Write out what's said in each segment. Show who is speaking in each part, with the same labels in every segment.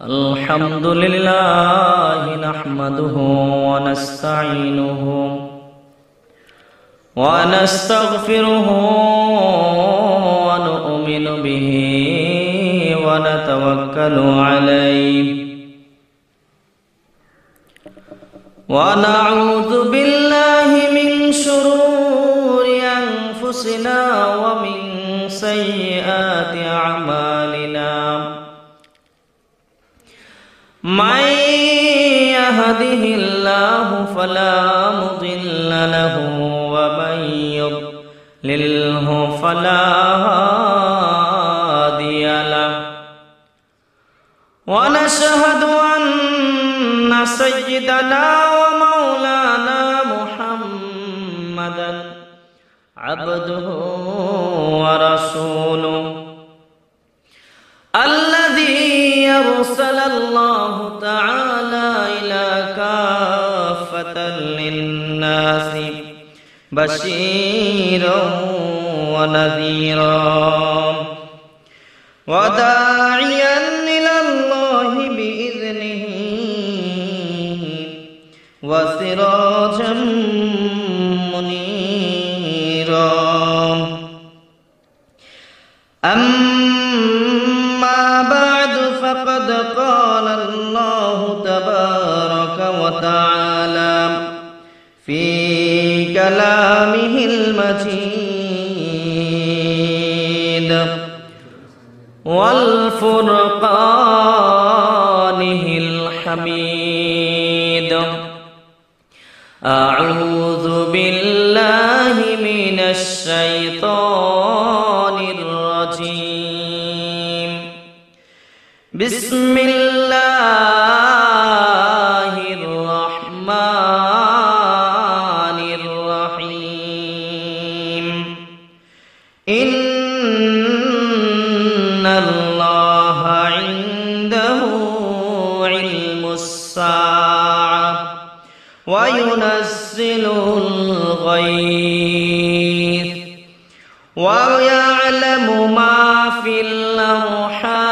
Speaker 1: الحمد لله نحمده ونستعينه ونستغفره ونؤمن به ونتوكل عليه ونعوذ بالله من شرور أنفسنا ومن سيئات أعمالنا من يهده الله فلا مضل له ومن يضلله فلا هادي له ونشهد أن سيدنا ومولانا محمدا عبده ورسوله الذي أرسل الله تعالى إلى كافة للناس بشيرا ونذيرا وداعيا إلى الله بإذنه وسراجا منيرا أما بعد فقد قال الله تبارك وتعالى في كلامه المجيد والفرقانه الحميد أعوذ بالله من الشيطان الرجيم بسم الله الرحمن الرحيم إن الله عنده علم الساعة وينزل الغيث ويعلم ما في الأرحام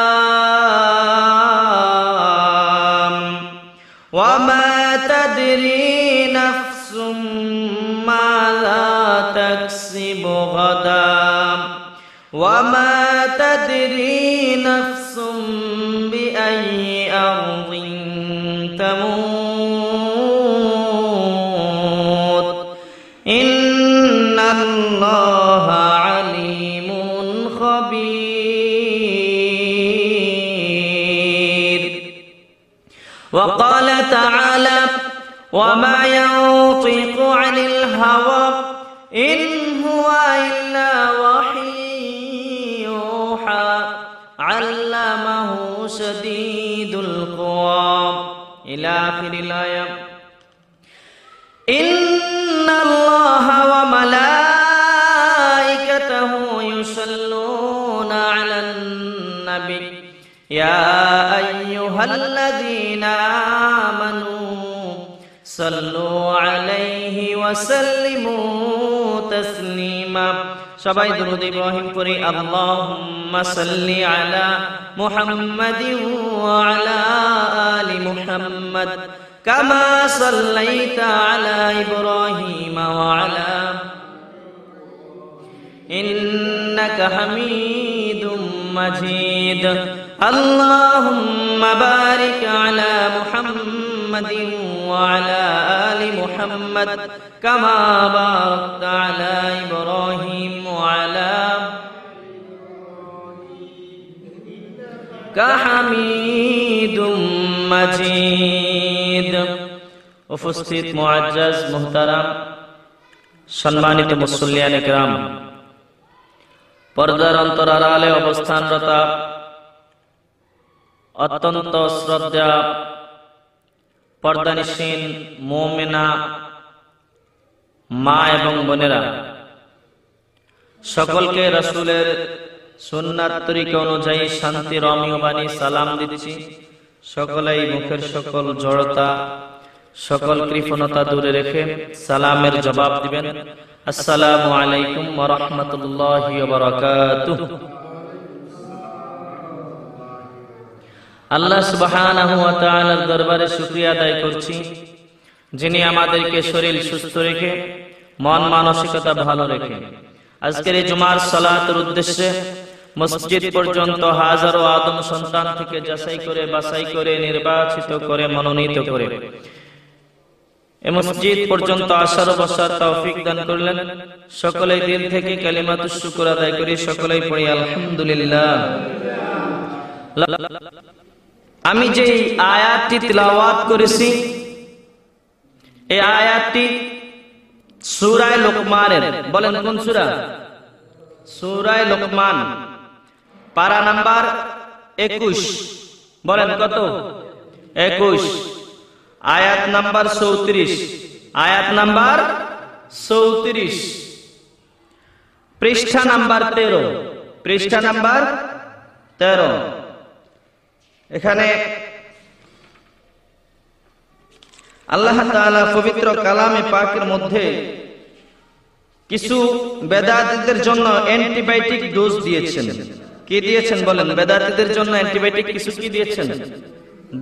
Speaker 1: وما تدري نفس ماذا تكسب غدا وما تدري نفس بأي أرض تموت إن الله عليم خبير وقال تعالى وما ينطق عن الهوى إن هو إلا وحي يوحى علمه شديد القوى إلى آخر الآية إن الله وملائكته يصلون على النبي يا أيها الذين آمنوا صلوا عليه وسلموا تسليما সবাই দরুদ ইব্রাহিম পড়ি আল্লাহুম্মা সাল্লি আলা মুহাম্মাদিন ওয়া আলা আলি মুহাম্মাদ কামা সাল্লাইতা আলা ইব্রাহিম ওয়া আলা ইন্নাকা হামিদুম মাজিদ আল্লাহুম্মা বারিক আলা মুহাম্মাদিন ওয়া আলা আলি মুহাম্মাদ কামা বারাকতা আলা ইব্রাহিম ওয়া আলা হামিদুম মাজিদ। উপস্থিত মুআজ্জাজ মুহতারাম সম্মানিত মুসল্লিয়ানে কিরাম, পর্দার অন্তরালে অবস্থানরত অত্যন্ত শ্রদ্ধা পর্দানিসীন মুমিনা মা এবং বোনেরা, সকলকে রাসূলের সুন্নাত তরিকা অনুযায়ী শান্তির অমীয় বাণী সালাম দিচ্ছি। সকলেই মুখের সকল জড়তা সকল কৃপণতা দূরে রেখে সালামের জবাব দিবেন। আসসালামু আলাইকুম ওয়া রাহমাতুল্লাহি ওয়া বারাকাতুহু। আল্লাহ সুবহানাহু ওয়া তাআলার দরবারে শুকরিয়া আদায় করছি, যিনি আমাদেরকে শরীর সুস্থ রেখে মন মানসিকতা ভালো রেখে আজকের এই জুমার সালাতের উদ্দেশ্যে মসজিদ পর্যন্ত হাজারো আদম সন্তান থেকে যাচাই করে বাছাই করে নির্বাচিত করে মনোনীত করে এই মসজিদ পর্যন্ত আসার বসার তৌফিক দান করলেন। সকলেই দিল থেকে কালিমাতুশ শুকর আদায় করি, সকলেই পড়ি আলহামদুলিল্লাহ। আমি যে আয়াতটি তিলাওয়াত করেছি, এই আয়াতটি সূরা লোকমানের, বলেন কোন সূরা? সূরা লোকমান, পারা নাম্বার 21, বলেন কত? 21, আয়াত নাম্বার 34, আয়াত নাম্বার 34, পৃষ্ঠা নাম্বার 13, পৃষ্ঠা নাম্বার 13। এখানে আল্লাহ তাআলা পবিত্র কালামে পাকের মধ্যে কিছু বেদাতীদের জন্য অ্যান্টিবায়োটিক ডোজ দিয়েছেন। কি দিয়েছেন বলেন? বেদাতীদের জন্য অ্যান্টিবায়োটিক কিছু কি দিয়েছেন?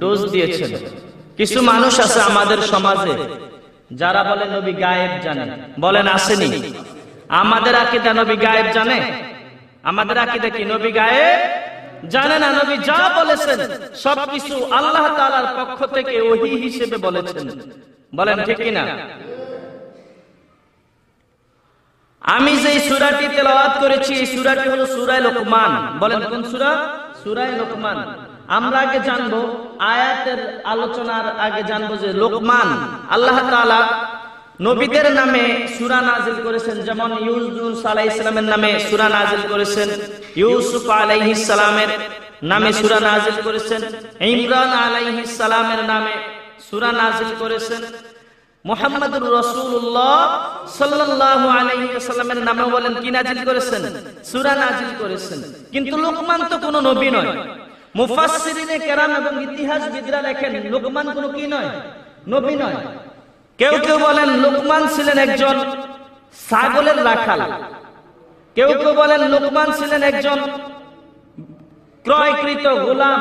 Speaker 1: ডোজ দিয়েছেন। কিছু মানুষ আছে আমাদের সমাজে যারা বলে নবী গায়েব জানে, বলেন আসেনি? আমাদের আকীদা নবী গায়েব জানে? আমাদের আকীদা কি নবী গায়েব জানে না? নবী যা বলেছেন সবকিছু আল্লাহ তাআলার পক্ষ থেকে ওহী হিসেবে বলেছেন, বলেন ঠিক কি না? আমি যে সূরাটি তেলাওয়াত করেছি এই সূরাটি হলো সূরা লোকমান, বলেন কোন সূরা? সূরা লোকমান। আমরা আগে জানবো, আয়াতের আলোচনার আগে জানবো যে লোকমান আল্লাহ তাআলা নবীদের নামে সূরা নাযিল করেছেন। যেমন ইউনূস আলাইহিস সালামের নামে সূরা নাযিল করেছেন, ইউসুফ আলাইহিস সালামের নামে সূরা নাযিল করেছেন, ইমরান আলাইহিস সালামের নামে সূরা নাযিল করেছেন, মুহাম্মদুর রাসূলুল্লাহ সাল্লাল্লাহু আলাইহি ওয়াসাল্লামের নামে বলেন কি নাযিল করেছেন? সূরা নাযিল করেছেন। কিন্তু লোকমান তো কোনো নবী নয়। মুফাসসিরিনে কেরাম এবং ইতিহাসবিদরা লেখেন লোকমান কোনো কি নয়? নবী নয়। কেউ কেউ বলেন লোকমান ছিলেন একজন ছাগলের রাখাল, কেউ কেউ বলেন লোকমান ছিলেন একজন ক্রয়কৃত গোলাম,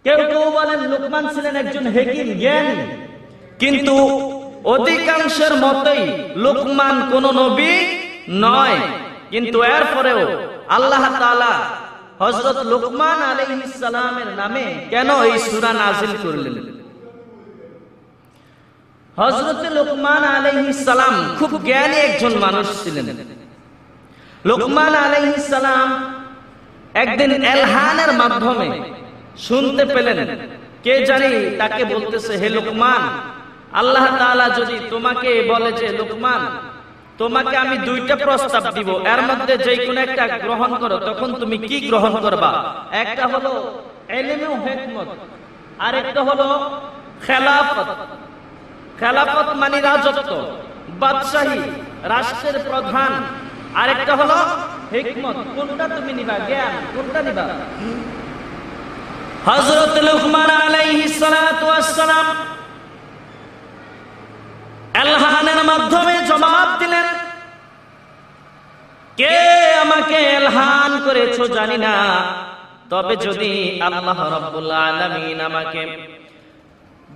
Speaker 1: কেউ কেউ বলেন লোকমান ছিলেন একজন হাকিম জ্ঞানী। কিন্তু অধিকাংশের মতেই লোকমান কোন নবী নয়। কিন্তু এরপরেও আল্লাহ তাআলা হযরত লোকমান আলাইহিস সালামের নামে কেন এই সূরা নাযিল করলেন? হযরত লোকমান আলাইহিস সালাম খুব জ্ঞানী একজন মানুষ ছিলেন। লোকমান আলাইহিস সালাম একদিন এলহানের মাধ্যমে শুনতে পেলেন, কে জানি তাকে বলতেছে, হে লোকমান, আল্লাহ তাআলা যদি তোমাকে বলে যে লোকমান তোমাকে আমি দুইটা প্রস্তাব দিব, এর মধ্যে যে কোনো একটা গ্রহণ করো, তখন তুমি কি গ্রহণ করবা? একটা হলো ইলম ও হিকমত, আরেকটা হলো খেলাফত। খেলাফত মানে রাজত্ব, বাদশাহী, রাষ্ট্রের প্রধান। আরেকটা হলো হিকমত। কোনটা তুমি নিবা? জ্ঞান কোনটা নিবা? হযরত লোকমান আলাইহিস সালাতু ওয়াস সালাম এলহানের মাধ্যমে জবাব দিলেন, কে আমাকে এলহান করেছো জানি না, তবে যদি আল্লাহ রাব্বুল আলামিন আমাকে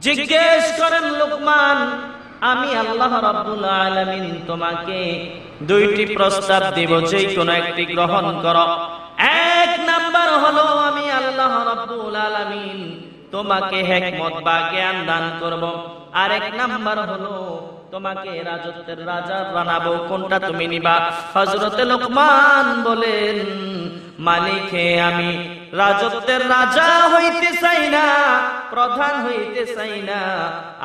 Speaker 1: জিজ্ঞেস করেন লোকমান, আমি আল্লাহ রাব্বুল আলামিন তোমাকে দুইটি প্রস্তাব দেব, যে কোনো একটি গ্রহণ করো। এক নাম্বার হলো আমি আল্লাহ রাব্বুল আলামিন তোমাকে হিকমত বা জ্ঞান দান করব, আরেক নাম্বার হলো তোমাকে রাজত্বের রাজা বানাবো। কোনটা তুমি নিবা? হযরতে লোকমান বলেন, মালিকে আমি রাজত্বের রাজা হইতে চাই না, প্রধান হইতে চাই না,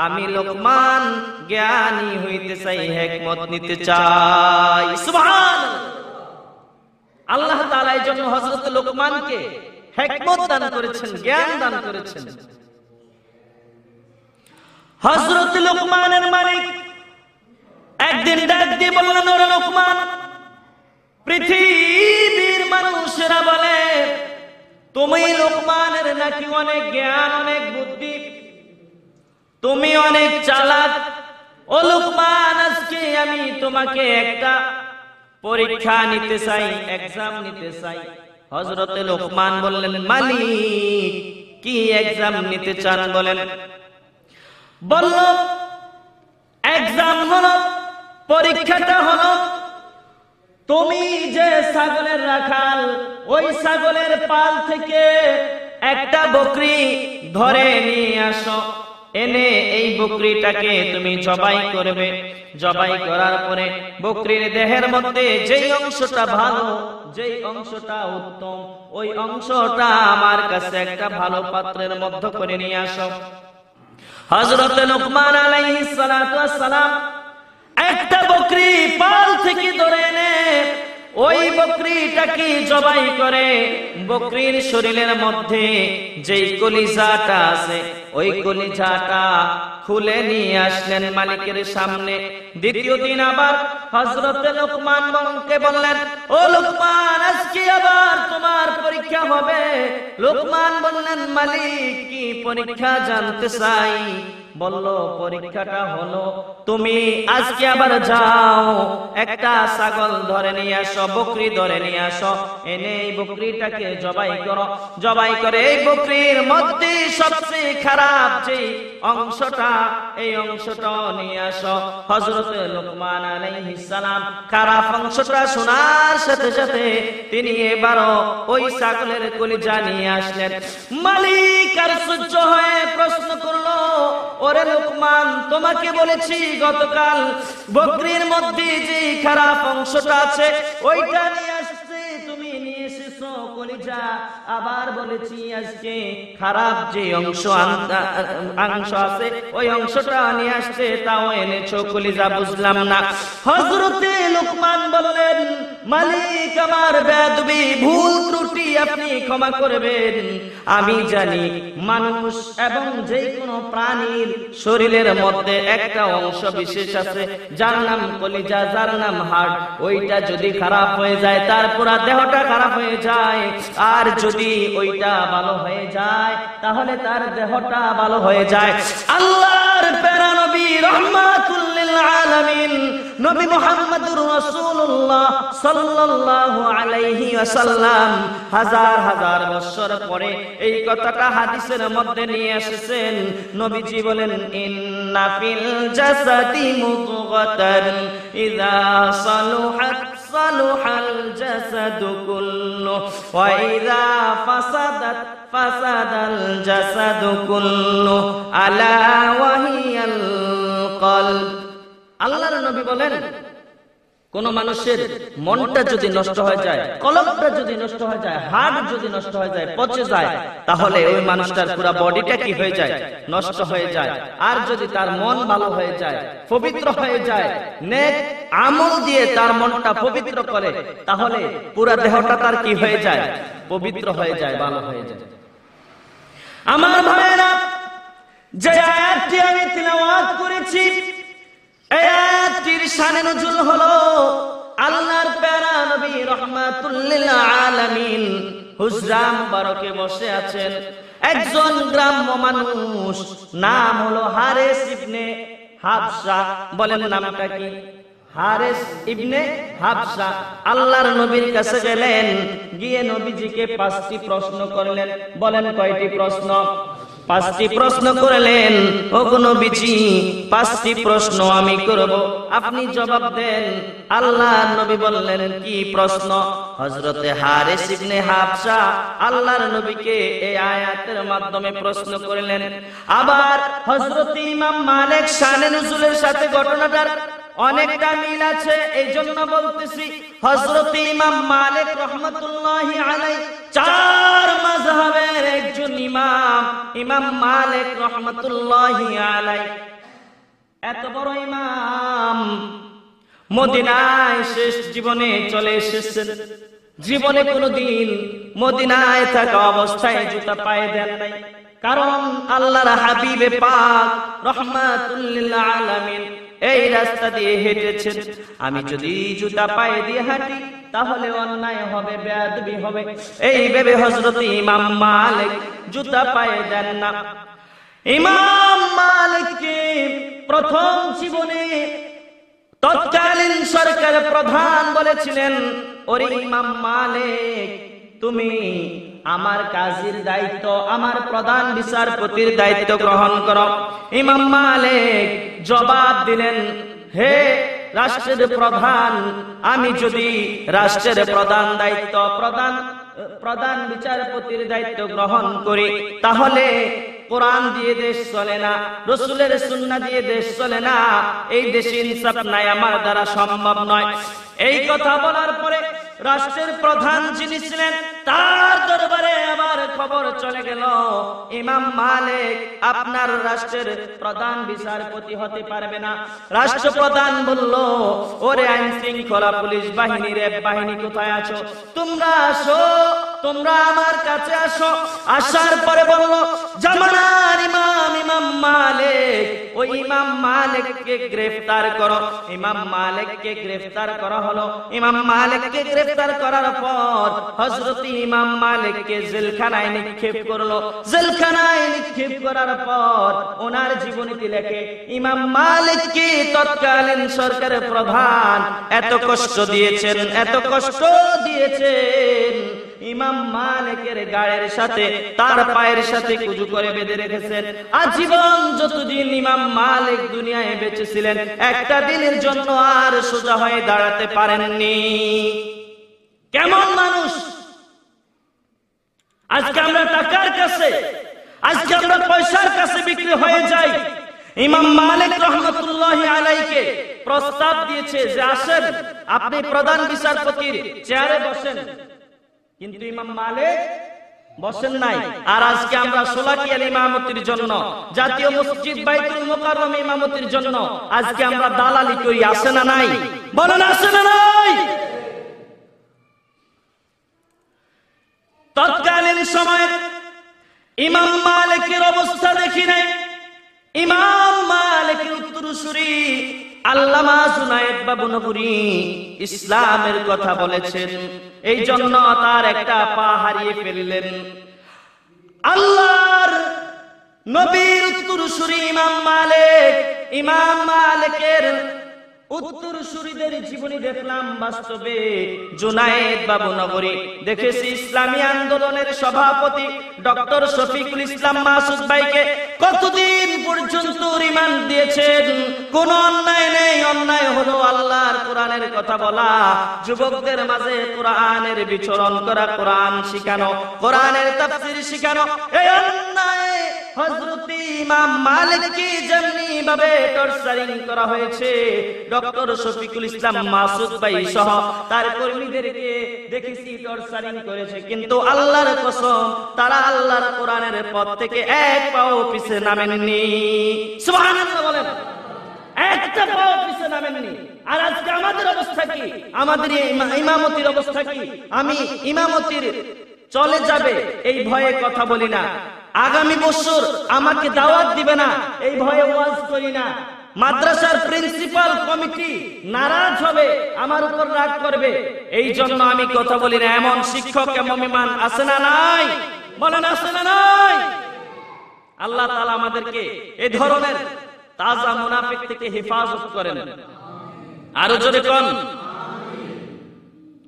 Speaker 1: আমি লোকমান জ্ঞানী হইতে চাই, হিকমত নিতে চাই। সুবহানাল্লাহ। আল্লাহ তাআলা এই জন্য হযরত লোকমানকে হিকমত দান করেছেন, জ্ঞান দান করেছেন। হযরত লোকমানের মালিক একদিন ডাক দিয়ে বললেন, ওরে লোকমান, পৃথিবীর মানুষেরা বলে তুমি লোকমানের নাকি অনেক জ্ঞান, অনেক বুদ্ধি, তুমি অনেক চালাক। ও লোকমান, আজকে আমি তোমাকে একটা পরীক্ষা নিতে চাই, এক্সাম নিতে চাই। হযরতে লোকমান বললেন, মালিক কি এক্সাম নিতে চান বলেন? বলল এক্সাম হলো, পরীক্ষাটা হলো, তুমি যে ছাগলের রাখাল, ওই ছাগলের পাল থেকে একটা বকরি ধরে নিয়ে আসো, এনে এই বকরিটাকে তুমি জবাই করবে। জবাই করার পরে বকরির দেহের মধ্যে যেই অংশটা ভালো, যেই অংশটা উত্তম, ওই অংশটা আমার কাছে একটা ভালো পাত্রের মধ্যে করে নিয়ে আসো। হযরত লুকমান আলাইহিস সালাতু ওয়াস সালাম একটা বকরি পাল থেকে ধরে এনে ওই বকরিটাকে জবাই করে বকরির শরীরের মধ্যে যেই কলিজাটা আছে ওই কলিজাটা খুলে নিয়ে আসলেন মালিকের সামনে। দ্বিতীয় দিন আবার হযরত লুকমানকে বললেন, ও লুকমান, আজকে আবার তোমার পরীক্ষা হবে। লুকমান বললেন, মালিক কি পরীক্ষা জানতে চাই? বলল, পরীক্ষাটা হলো তুমি আজকে আবার যাও, একটা ছাগল ধরে নিয়ে আসো, বকরি ধরে নিয়ে আসো, এনে এই বকরিটাকে জবাই করো। জবাই করে এই বকরির মধ্যে সবচেয়ে খারাপ যে অংশটা, এই অংশটা নিয়ে আসো। হযরত লুকমান আলাইহিস সালাম খারাপ অংশটা শোনার সাথে সাথে তিনি এবারও ওই ছাগলের কলিজা নিয়ে আসলেন। মালিক আর সহ্য হয়ে প্রশ্ন করলো, ওরে লুকমান, তোমাকে বলেছি গতকাল বকরির মধ্যে যে খারাপ অংশটা আছে ওইটা নিয়ে আসছে, তুমি নিয়ে এসেছো কলিজা। আবার বলেছি আজকে খারাপ যে অংশ আছে ওই অংশটা নিয়ে আসছে, তাও এনেছো কলিজা, বুঝলাম না। হযরতে লুকমান বললেন, মালিক আমার বেয়াদবি, ভুল ত্রুটি আপনি ক্ষমা করবেন। আমি জানি মানুষ এবং যে কোনো প্রাণীর শরীরের মধ্যে একটা অংশ বিশেষ আছে যার নাম কলিজা, যার নাম হার্ট। ওইটা যদি খারাপ হয়ে যায় তার পুরো দেহটা খারাপ হয়ে যায়, আর যদি ওইটা ভালো হয়ে যায় তাহলে তার দেহটা ভালো হয়ে যায়। আল্লাহর প্যারা নবী রাহমাতুল লিল আলামিন নবী মুহাম্মদুর রাসূলুল্লাহ সাল্লাল্লাহু আলাইহি ওয়াসাল্লাম হাজার হাজার বছর পরে এই কথাটা হাদিসের মধ্যে নিয়ে এসেছেন। নবীজি বলেন, ইন্না ফিল জাসাদি মুদগাতান ইযা সালুহাত সালুহাল জাসাদু কুল্লু ওয়া ইযা ফাসাদাত ফাসাদাল জাসাদু কুল্লু আলা ওয়া হিয়াল কলব। আল্লাহর নবী বলেন, কোন মানুষের মনটা যদি নষ্ট হয়ে যায়, কলবটা যদি নষ্ট হয়ে যায়, হার্ট যদি নষ্ট হয়ে যায়, পচে যায়, তাহলে ওই মানুষটার পুরো বডিটা কি হয়ে যায়? নষ্ট হয়ে যায়। আর যদি তার মন ভালো হয়ে যায়, পবিত্র হয়ে যায়, নেক আমল দিয়ে তার মনটা পবিত্র করে, তাহলে পুরো দেহটা তার কি হয়ে যায়? পবিত্র হয়ে যায়, ভালো হয়ে যায়। আমার ভাইয়েরা, যে আয়াতটি আমি তিলাওয়াত করেছি, এই আয়াতটির শানে নুজুল হলো আল্লাহর প্যারা নবী রাহমাতুল লিল আলামিন হুজরা মুবারকে বসে আছেন একজন গ্রাম্য মানুষ, নাম হলো হারেস ইবনে হাবসা। বলেন নামটা কি? হারেস ইবনে হাবসা। আল্লাহর নবীর কাছে গেলেন, গিয়ে নবীজিকে 5টি প্রশ্ন করলেন। বলেন কয়টি প্রশ্ন? 5টি প্রশ্ন করলেন। ওগো নবীজি, 5টি প্রশ্ন আমি করব, আপনি জবাব দেন। আল্লাহর নবী বললেন, কি প্রশ্ন? হযরতে হারেস ইবনে হাবসা আল্লাহর নবীকে এই আয়াতের মাধ্যমে প্রশ্ন করলেন। আবার হযরত ইমাম মালিক শানে নুজুলের সাথে ঘটনাটার অনেকটা মিল আছে, এই জন্য বলতেছি। হযরত ইমাম মালিক রাহমাতুল্লাহি আলাইহি 4 মাযহাবের একজন ইমাম, ইমাম মালিক রাহমাতুল্লাহি আলাইহি এত বড় ইমাম, মদিনায় শেষ জীবনে চলে এসেছেন। জীবনে কোনোদিন মদিনায় থাকা অবস্থায় জুতা পায়ে দেন নাই, কারণ আল্লাহর হাবিবে পাক রাহমাতুল লিল আলামিন এই রাস্তা দিয়ে হেঁটেছেন। আমি যদি জুতা পায়ে দিয়ে হাঁটি তাহলে অন্যায় হবে, বেয়াদবি হবে, এই ভেবে হযরত ইমাম মালিক জুতা পায়ে দেন না। ইমাম মালিককে প্রথম জীবনে তৎকালীন সরকার প্রধান বলেছিলেন, ওরে ইমাম মালিক, তুমি আমার কাজীর দায়িত্ব, আমার প্রধান বিচারপতির দায়িত্ব গ্রহণ করো। ইমাম মালিক জবাব দিলেন, হে রাষ্ট্রের প্রধান, আমি যদি রাষ্ট্রের প্রধান বিচারপতির দায়িত্ব গ্রহণ করি, তাহলে কোরআন দিয়ে দেশ চলে না, রাসূলের সুন্নাহ দিয়ে দেশ চলে না, এই দেশে ইনসাফ নাই, আমার দ্বারা সম্ভব নয়। এই কথা বলার পরে রাষ্ট্রের প্রধান যিনি ছিলেন তার দরবারে আবার খবর চলে গেল, ইমাম মালিক আপনার রাষ্ট্রের প্রধান বিচারপতি হতে পারবে না। রাষ্ট্রপ্রধান বলল, ওরে আইন শৃঙ্খলা পুলিশ বাহিনী, র্যাব বাহিনী কোথায় আছো? তোমরা আসো, তোমরা আমার কাছে আসো। আসার পরে বলল, জামানার ইমাম মালিক, ওই ইমাম মালিককে গ্রেফতার করো। ইমাম মালিককে গ্রেফতার করা হলো। ইমাম মালিককে গ্রেফতার করার পর হযরত ইমাম মালিককে জেলখানায় নিক্ষেপ করলো। জেলখানায় নিক্ষেপ করার পর ওনার জীবনীতে লেখে, ইমাম মালিককে তৎকালীন সরকারের প্রধান এত কষ্ট দিয়েছেন, এত কষ্ট দিয়েছেন, ইমাম মালিকের গায়ের সাথে তার পায়ের সাথে কুজু করে বেঁধে রেখেছেন। আজীবন যতদিন ইমাম মালিক দুনিয়ায় বেঁচে ছিলেন, একটা দিনের জন্য আর সোজা হয়ে দাঁড়াতে পারেননি। কেমন মানুষ! আজকে আমরা টাকার কাছে, আজকে আমরা পয়সার কাছে বিক্রি হয়ে যাই। ইমাম মালিক রহমতুল্লাহি আলাইহিকে প্রস্তাব দিয়েছে যে আসেন, আপনি প্রধান বিচারপতির চেয়ারে বসেন, কিন্তু ইমাম মালিক বসেন নাই। আর আজকে আমরা সোলাকিয়াল ইমামতির জন্য, জাতীয় মসজিদ বাইতুল মুকাররম ইমামতির জন্য আজকে আমরা দালালি করি, আছে না নাই? বলেন আছে না নাই? তৎকালীন সময়ে ইমাম মালিকের অবস্থা দেখি নাই। ইমাম মালিকের উত্তরসূরি আল্লামা জুনায়েদ বাবুনগরী ইসলামের কথা বলেছেন, এই জন্য তার একটা পা হারিয়ে ফেললেন। আল্লাহর নবীর উত্তরসূরি ইমাম মালিকের উত্তরসূরিদের জীবনী দেখলাম বাস্তবে। জুনায়েদ বাবুনগরী দেখেছি ইসলামী আন্দোলনের সভাপতি ডক্টর শফিকুল ইসলাম মাসুদ ভাইকে কতদিন পর্যন্ত রিমান্ড দিয়েছেন। কোন অন্যায় নেই, অন্যায় হলো আল্লাহর কোরআনের কথা বলা, যুবকদের মাঝে কোরআনের বিচরণ করা, কোরআন শিখানো, কোরআনের তাফসীর শিখানো। এই অন্যায় হযরত ইমাম মালিককে যেমনি ভাবে টর্চারিং করা হয়েছে, ডক্টর শফিকুল ইসলাম মাসুদ ভাই সহ তার কর্মীদেরকে দেখেছি টর্চারিং করেছে, কিন্তু আল্লাহর কসম তারা আল্লাহর কোরআনের পথ থেকে এক পাও পিছে নামেননি। সুবহানাল্লাহ বলেন, একটা পাও পিছে নামেননি। আর আজকে আমাদের অবস্থা কি? আমাদের ইমামতির অবস্থা কি? আমি ইমামতির চলে যাবে এই ভয়ে কথা বলি না, আগামী বছর আমাকে দাওয়াত দিবে না এই ভয়ে ওয়াজ করি না, মাদ্রাসার প্রিন্সিপাল কমিটি নারাজ হবে, আমার উপর রাগ করবে, এই জন্য আমি কথা বলি না। এমন শিক্ষক, এমন ইমান আছে না নাই? বলেন আছে না নাই? আল্লাহ তাআলা আমাদেরকে এই ধরনের তাজা মুনাফিক থেকে হেফাজত করেন। আরো জোরে কোন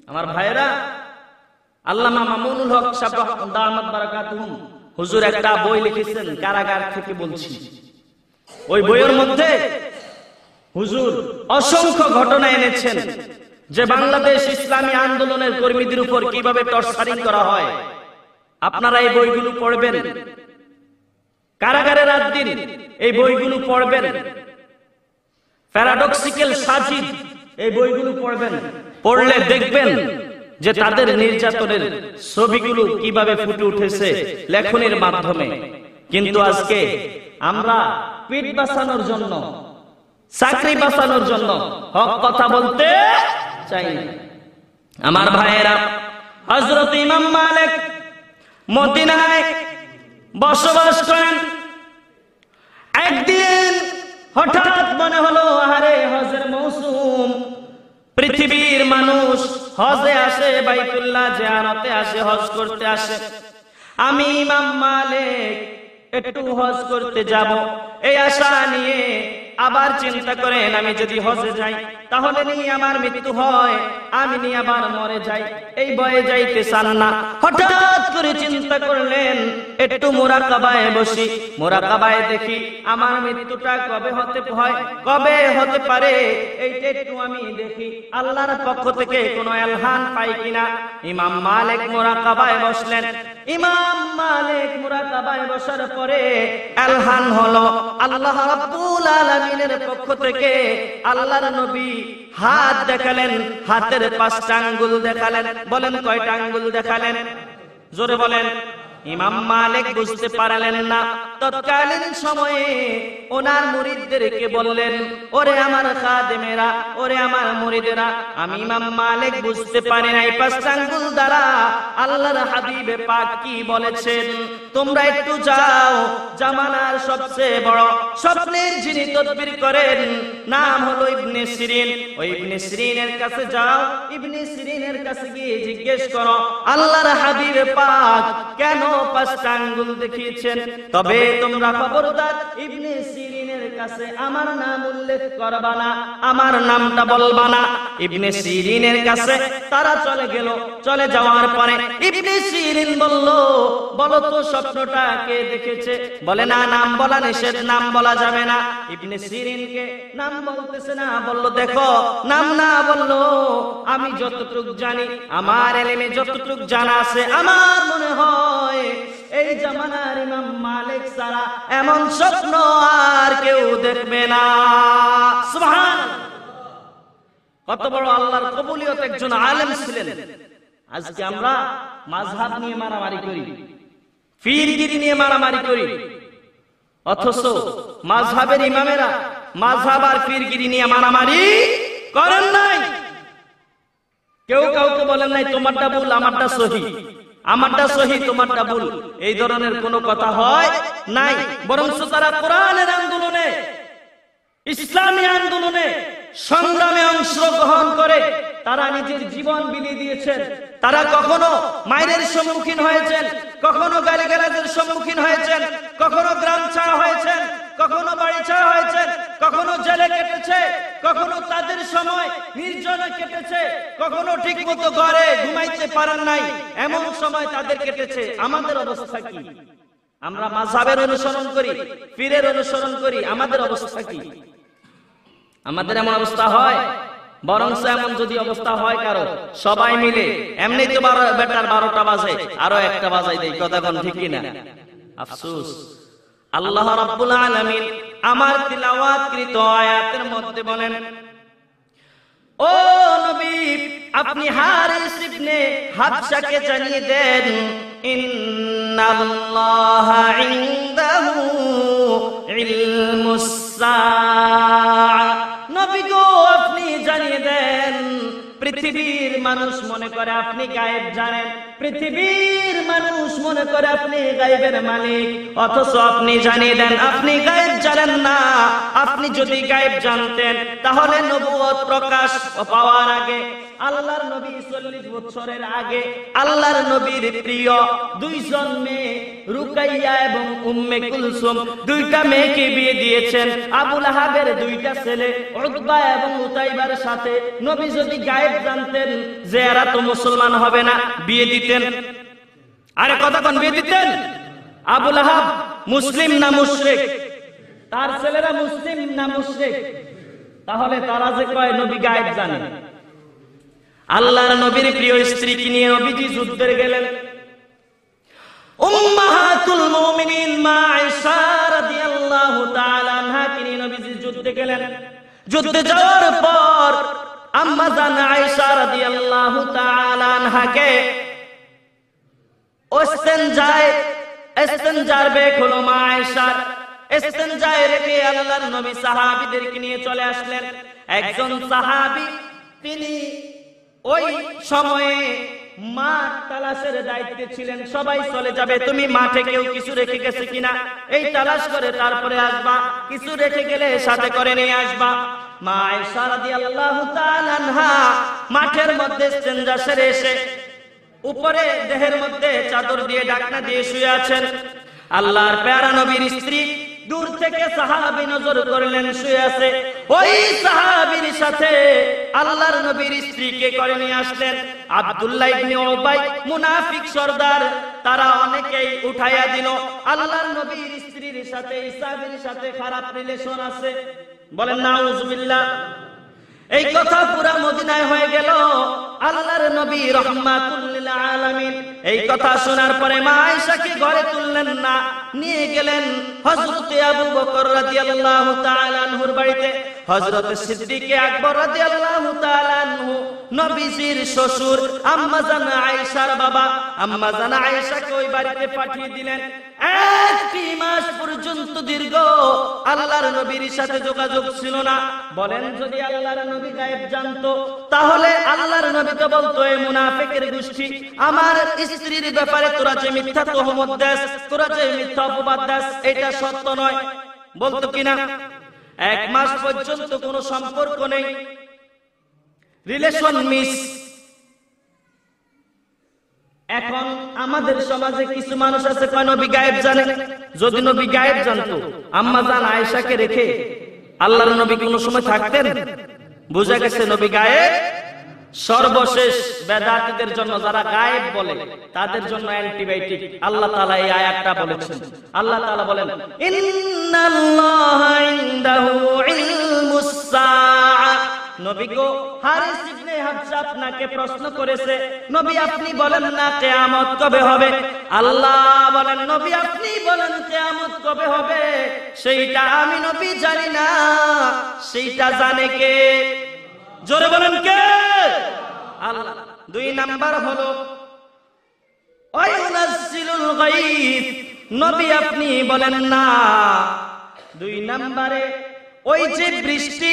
Speaker 1: আমার ভাইরা। আল্লামা মামুনুল হক সাহেব দামাত বারাকাতুহুম হুজুর একটা বই লিখেছেন, কারাগার থেকে বলছি। ওই বইয়ের মধ্যে হুজুর অসংখ্য ঘটনা এনেছেন যে বাংলাদেশ ইসলামী আন্দোলনের কর্মীদের উপর কিভাবে টর্চারিং করা হয়। আপনারা এই বইগুলো পড়বেন, কারাগারে রাত দিন এই বইগুলো পড়বেন। প্যারাডক্সিক্যাল সাজিদ এই বইগুলো পড়বেন, পড়লে দেখবেন যে তাদের নির্যাতনের ছবিগুলো কিভাবে ফুটে উঠেছে লেখনের মাধ্যমে। কিন্তু আজকে আমরা পিঠ বাঁচানোর জন্য, চাকরি বাঁচানোর জন্য হক কথা বলতে চাই না। আমার ভাইয়েরা, হযরত ইমাম মালিক মদিনায় বসবাস করেন। একদিন হঠাৎ মনে হলো, আরে হজের মৌসুম, পৃথিবীর মানুষ হজে আসে, বাইতুল্লাহ জিয়ারতে আসে, হজ করতে আসে, আমি ইমাম মালিক একটু হজ করতে যাব, এই আশা নিয়ে আবার চিন্তা করেন আমি যদি হজে যাই তাহলে নিয়ে আমার মৃত্যু হয়, আমি নিয়ে আবার মরে যাই, এই ভয়ে যাইতে চান না। হঠাৎ করে চিন্তা করলেন একটু মুরাকাবায় বসি, মুরাকাবায় দেখি আমার মৃত্যুটা কবে হতে পারে এইটা একটু আমি দেখি, আল্লাহর পক্ষ থেকে কোনো এলহান পাই কিনা। ইমাম মালিক মুরাকাবায় বসলেন। ইমাম মালিক মুরাকাবায় বসার পরে এলহান হলো আল্লাহ রাব্বুল আলামিনের পক্ষ থেকে। আল্লাহর নবী হাত দেখালেন, হাতের 5টা আঙ্গুল দেখালেন। বলেন কয়টা আঙ্গুল দেখালেন? জোরে বলেন। ইমাম মালিক বুঝতে পারলেন না। তৎকালীন সময়ে ওনার মুরিদদেরকে বললেন, ওরে আমার খাদেমেরা, ওরে আমার মুরিদেরা, আমি ইমাম মালিক বুঝতে পারি নাই 5টা আঙ্গুল দ্বারা আল্লাহর হাবিবে পাক কি বলেছেন। তোমরা একটু যাও, জামানার সবচেয়ে বড় স্বপ্নের যিনি তদবির করেন নাম হলো ইবনে সিরিন, ওই ইবনে সিরিনের কাছে যাও। ইবনে সিরিনের কাছে গিয়ে জিজ্ঞেস করো আল্লাহর হাবিবে পাক কেন 5টা আঙ্গুল দেখিয়েছেন। তবে তোমরা খবরদার ইবনে সিরিনের কাছে আমার নাম উল্লেখ করবা না, আমার নামটা বলবা না। ইবনে সিরিনের কাছে তারা চলে গেল। চলে যাওয়ার পরে ইবনে সিরিন বলল, বলো তো স্বপ্নটা কে দেখেছে? বলে না, নাম বলা নিষেধ, নাম বলা যাবে না। ইবনে সিরিনকে নাম বলতেছে না, বলল দেখো নাম না বললো আমি যতটুকু জানি, আমার এলেমে যতটুকু জানা আছে, আমার মনে হয় এই জামানার ইমাম মালিক ছাড়া এমন স্বপ্ন আর কেউ দেখবে না। সুবহানাল্লাহ। কত বড় আল্লাহর কবুলিয়ত একজন আলেম ছিলেন। আজকে আমরা মাযহাব নিয়ে মারামারি করি, পীরগিরি নিয়ে মারামারি করি, অথচ মাযহাবের ইমামেরা মাযহাব আর পীরগিরি নিয়ে মারামারি করেন নাই। কেউ কাউকে বলেন নাই তোমারটা ভুল আমারটা সহি, আমারটা সহি তোমারটা ভুল, এই ধরনের কোনো কথা হয় নাই। বরং তারা কোরআনের আন্দোলনে, ইসলামী আন্দোলনে, সংগ্রামে অংশগ্রহণ করে তারা নিজের জীবন বিলিয়ে দিয়েছেন। তারা কখনো মায়ের সম্মুখীন হয়েছেন, কখনো গালিগালাজের সম্মুখীন হয়েছেন, কখনো গ্রাম ছাড়া হয়েছেন, কখনো বাড়ি ছাড়া হয়েছেন, কখনো জেলে কেটেছে, কখনো তাদের সময় নির্জনে কেটেছে, কখনো ঠিক মতো ঘরে ঘুমাইতে পারেন নাই, এমন সময় তাদের কেটেছে। আমাদের অবস্থা কি? আমরা মাযহাবের অনুসরণ করি, পীরের অনুসরণ করি, আমাদের অবস্থা কি? আমাদের এমন অবস্থা হয়? বরং এমন যদি অবস্থা হয় কারো, সবাই মিলে এমনি তো বেটার 12টা বাজে, আরো একটা বাজাই দেয়, কথা কোন ঠিক কিনা? আফসোস। আল্লাহ রাব্বুল আলামিন আমার তিলাওয়াতকৃত আয়াতের মধ্যে বলেন, ও নবী আপনি হারিস ইবনে হাবশাকে জানিয়ে দেন, ইন্নাল্লাহা ইনদাহু ইলমুস সাআ। নবী গো আপনি জানিয়ে দেন, পৃথিবীর মানুষ মনে করে আপনি গায়েব জানেন, পৃথিবীর মানুষ মনে করে আপনি গায়েবের মালিক, অথচ আপনি জানিয়ে দেন আপনি গায়েব জানেন না। আপনি যদি গায়েব জানতেন তাহলে নবুয়ত প্রকাশ পাওয়ার আগে, আল্লাহর নবী 40 বছরের আগে আল্লাহর নবীর প্রিয় 2 জন মেয়ে রুকাইয়া এবং উম্মে কুলসুম, 2টা মেয়েকে বিয়ে দিয়েছেন। আবু লাহাবের 2টা ছেলে উতবা এবং উতাইবার সাথে নবী যদি গায়েব জানতেন যে এরা তো মুসলমান হবে না, বিয়ে দিতেন। আরে কথা কোন, বিয়ে দিতেন? আবু লাহাব মুসলিম না মুশরিক? তার ছেলেরা মুসলিম না মুশরিক? তাহলে তারা যে কয় নবী গায়েব জানেন। আল্লাহর নবীর প্রিয় স্ত্রীকে নিয়ে নবীজি যুদ্ধে গেলেন। উম্মাহাতুল মুমিনিন মা আয়েশা রাদিয়াল্লাহু তাআলা আনহাকে নিয়ে নবীজি যুদ্ধে গেলেন। যুদ্ধে যাওয়ার পর আম্মা জান আয়েশা রাদিয়াল্লাহু তাআলা আনহাকে ইস্তেনজার বেগ হলো মা আয়েশার। ইস্তেনজায় রেখে আল্লাহর নবী সাহাবীদেরকে নিয়ে চলে আসলেন। একজন সাহাবী তিনি ওই সময়ে মাঠ তালাশের দায়িত্বে ছিলেন। সবাই চলে যাবে, তুমি মাঠে কেউ কিছু রেখে গেছে কিনা এই তালাশ করে তারপরে আসবা, কিছু রেখে গেলে সাথে করে নিয়ে আসবা। মা আয়েশা রাদিয়াল্লাহু তাআলা আনহা মাঠের মধ্যে ইস্তেনজা সেরে এসে উপরে দেহের মধ্যে চাদর দিয়ে ঢাকনা দিয়ে শুয়ে আছেন। আল্লাহর প্যারা নবীর স্ত্রী দূর থেকে সাহাবী নজর করলেন শুয়ে আছে। ওই সাহাবীর সাথে আল্লাহর নবীর স্ত্রীকে করে নিয়ে আসলেন। আব্দুল্লাহ ইবনে উবাই মুনাফিক সর্দার, তারা অনেকেই উঠাইয়া দিল আল্লাহর নবীর স্ত্রীর সাথে সাহাবীর সাথে খারাপ রিলেশন আছে। বলেন নাউজুবিল্লাহ। এই কথা পুরা মদিনায় হয়ে গেল। আল্লাহর নবী রাহমাতুল লিল আলামিন এই কথা শোনার পরে মা আয়েশাকে ঘরে তুললেন না, নিয়ে গেলেন হযরত আবু বকর রাদিয়াল্লাহু তাআলা আনহুর বাড়িতে। হযরত সিদ্দিক আকবর রাদিয়াল্লাহু তাআলা আনহু নবীজির শ্বশুর আম্মা জান আয়েশার বাবা আম্মা জান আয়েশাকে ওই বাড়িতে পাঠিয়ে দিলেন। 1 মাস পর্যন্ত দীর্ঘ আল্লাহর নবীর সাথে যোগাযোগ ছিল না। বলেন যদি আল্লাহর নবী গায়েব জানতো তাহলে আল্লাহর নবী তো বলতো, এই মুনাফিকের গোষ্ঠী আমার স্ত্রীর ব্যাপারে তোরা যে মিথ্যা তহমত দেস, তোরা যে মিথ্যা অপবাদ দেস, এটা সত্য নয়, বলতো কিনা? 1 মাস পর্যন্ত কোনো সম্পর্ক নেই, রিলেশন মিস। এখন আমাদের সমাজে কিছু মানুষ আছে কয় নবী গায়েব জানে। যদি নবী গায়েব জানতো আম্মা জান আয়েশাকে রেখে আল্লাহর নবী কোন সময় থাকতেন? বুঝা গেছে নবী গায়েব। সর্বশেষ বেদাতীদের জন্য, যারা গায়েব বলে তাদের জন্য অ্যান্টিবায়োটিক আল্লাহ তাআলা এই আয়াতটা বলেছেন। আল্লাহ তাআলা বলেন, ইন্নাল্লাহা ইনদাহু ইলমুস সাআ। নবী গো, হারিস ইবনে হাবশা আপনাকে প্রশ্ন করেছে, নবী আপনি বলেন না কিয়ামত কবে হবে? আল্লাহ বলেন, নবী আপনি বলেন কিয়ামত কবে হবে? সেইটা আমি নবী জানি না, সেইটা জানে কে? জোরে বলেন কে? আল্লাহ। 2 নাম্বার হলো ওয়ায়ুনাজ্জিলুল গায়ব, নবী আপনি বলেন না। 2 নম্বরে ওই যে বৃষ্টি,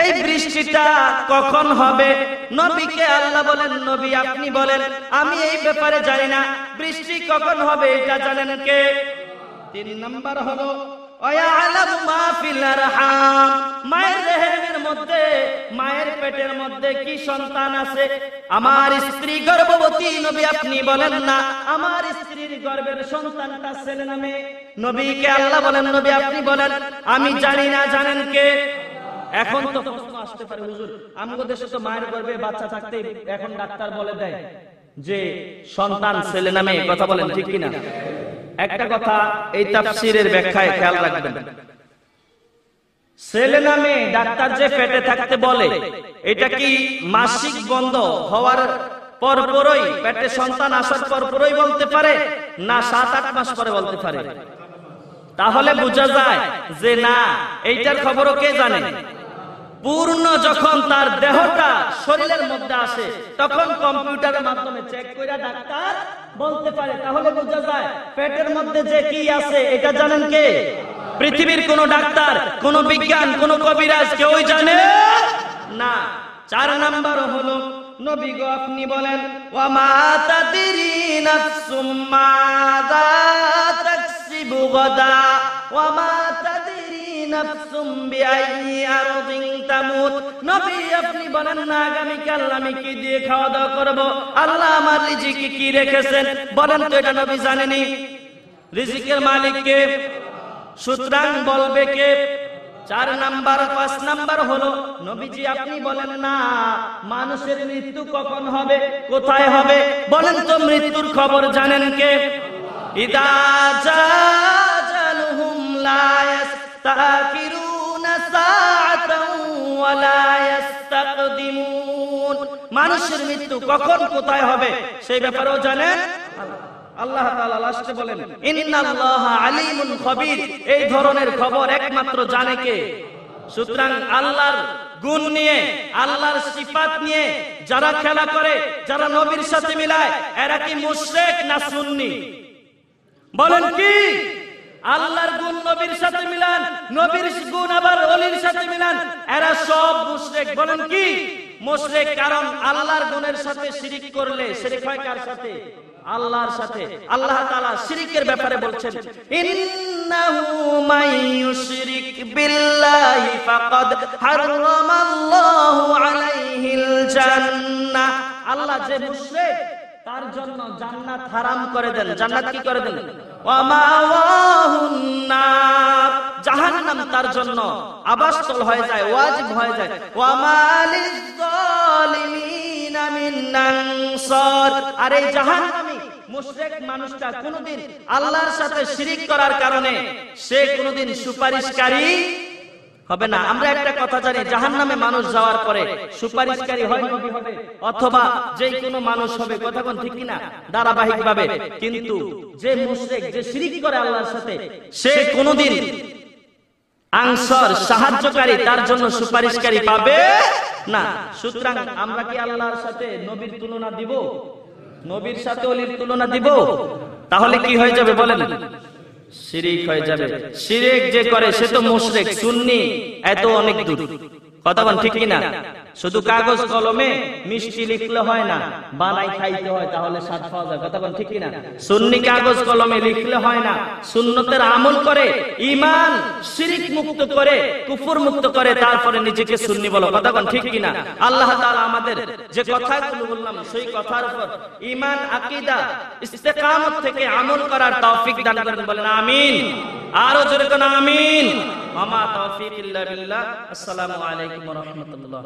Speaker 1: এই বৃষ্টিটা কখন হবে? নবীকে আল্লাহ বলেন, নবী আপনি বলেন আমি এই ব্যাপারে জানি না, বৃষ্টি কখন হবে এটা জানেন কে? 3 নাম্বার হলো ওয়ায়ালামু মা ফিল আরহাম, মায়ের রেহেমের মধ্যে, মায়ের পেটের মধ্যে কি সন্তান আছে? আমার স্ত্রী গর্ভবতী, নবী আপনি বলেন না আমার স্ত্রীর গর্ভের সন্তানটা ছেলে না মেয়ে? নবীকে আল্লাহ বলেন, নবী আপনি বলেন আমি জানি না, জানেন কে? এখন তো প্রশ্ন আসতে পারে, হুজুর আমাদের দেশে তো মায়ের গর্ভে বাচ্চা থাকতে এখন ডাক্তার বলে দেয় যে সন্তান ছেলে না মেয়ে, কথা বলেন ঠিক কিনা? একটা কথা এই তাফসীরের ব্যাখ্যায় খেয়াল রাখবেন, ছেলে না মেয়ে ডাক্তার যে পেটে থাকতে বলে, এটা কি মাসিক বন্ধ হওয়ার পরপরই, পেটে সন্তান আসার পরপরই বলতে পারে, না 7-8 মাস পরে বলতে পারে? তাহলে বোঝা যায় যে না, এইটার খবরও কে জানে? পূর্ণ যখন তার দেহটা শরীরের মধ্যে আসে তখন কম্পিউটারের মাধ্যমে চেক করে ডাক্তার বলতে পারে। তাহলে বোঝা যায় পেটের মধ্যে যে কি আছে এটা জানেন কে? পৃথিবীর কোন ডাক্তার, কোন বিজ্ঞান, কোন কবিরাজ কেউই জানে না। 4 নাম্বার হলো নবী গো আপনি বলেন ওয়া মা তাদরি নাফসুম মাযা তাকসিবু গাদা ওয়া মা তাদরি নাফসুম বিআইয়ি আরদিন তামুত। নবী আপনি বলেন না আগামী কাল আমি কি দিয়ে খাওয়া দাওয়া করব, আল্লাহ আমার রিজিকে কি রেখেছেন বলেন তো? এটা নবী জানেনি। রিজিকের মালিক কে? সুতরাং বলবে কে? 4 নাম্বার। 5 নাম্বার হলো নবীজি আপনি বলেন না মানুষের মৃত্যু কখন হবে, কোথায় হবে বলেন তো? মৃত্যুর খবর জানেন কে? ইদা জাজালুহুম লা ইস্তাখিরুনা সাআতান ওয়া লা ইস্তাকদিমুন। মানুষের মৃত্যু কখন কোথায় হবে সেই ব্যাপারেও জানেন আল্লাহ তাআলা। লাস্টে বলেন ইন্নাল্লাহা আলিমুন খবীর, এই ধরনের খবর একমাত্র জানে কে? সুতরাং আল্লাহর গুণ নিয়ে, আল্লাহর সিফাত নিয়ে যারা খেলা করে, যারা নবীর সাথে মিলায়, এরা কি মুশরিক না সুন্নি? বলেন কি? আল্লাহর গুণ নবীর সাথে মিলান, নবীর গুণ আবার ওলির সাথে মিলান, এরা সব মুশরিক। বলেন কি? মুশরিক। কারণ আল্লাহর গুণের সাথে শিরিক করলে শিরিক হয় কার সাথে? আল্লাহর সাথে। আল্লাহ তাআলা শিরিকের ব্যাপারে বলছেন ইন্নাহু মাইয়ুশরিক বিল্লাহি ফাকাদ হারামাল্লাহু আলাইহিল জান্নাহ। আল্লাহ যে মুশরিক তার জন্য জান্নাত হারাম করে দেন। জান্নাত কি করে দেন? ওয়া মাওয়াহুন নার, তার জন্য আবাসস্থল হয়ে যায়, ওয়াজিব হয়ে যায়। ওয়া মালিজ যালিমিনা মিন আনসার। আর এই জাহান্নামী মুশরিক মানুষটা কোনদিন আল্লাহর সাথে শিরিক করার কারণে সে কোনদিন সুপারিশকারী হবে না। আমরা একটা কথা জানি, জাহান্নামে মানুষ যাওয়ার পরে সুপারিশকারী হয় নবী হবে অথবা যে কোনো মানুষ হবে, কথা কোন ঠিক কিনা, ধারাবাহিকভাবে। কিন্তু যে মুশরিক, যে শিরিক করে আল্লাহর সাথে, সে কোনদিন আনসার সাহায্যকারী, তার জন্য সুপারিশকারী পাবে না। সুতরাং আমরা কি আল্লাহর সাথে নবীর তুলনা দিব? নবীর সাথে ওলির তুলনা দিব? তাহলে কি হয়ে যাবে বলেন? শিরিক হয়ে যাবে। শিরিক যে করে সে তো মুশরিক। সুন্নি এত অনেক দূর, কথা বল ঠিক কিনা। শুধু কাগজ কলমে মিষ্টি লিখলে হয় না, বানাই খাইতে হয়, তাহলে স্বাদ পাওয়া যায়, কথা বল ঠিক কিনা। সুন্নি কাগজ কলমে লিখলে হয় না, সুন্নতের আমল করে ঈমান শিরিক মুক্ত করে, কুফর মুক্ত করে, তারপরে নিজেকে সুন্নি বলো, কথা বল ঠিক কিনা। আল্লাহ তাআলা আমাদের যে কথাগুলো বললাম সেই কথার উপর ঈমান, আকীদা, ইস্তেকামত থেকে আমল করার তৌফিক দান করেন, বলেন আমিন। আরো জোরে কোন আমিন। ওয়া মা তাওফীক ইল্লা বিল্লাহ। আসসালামু আলাইকুম ওয়া রাহমাতুল্লাহ।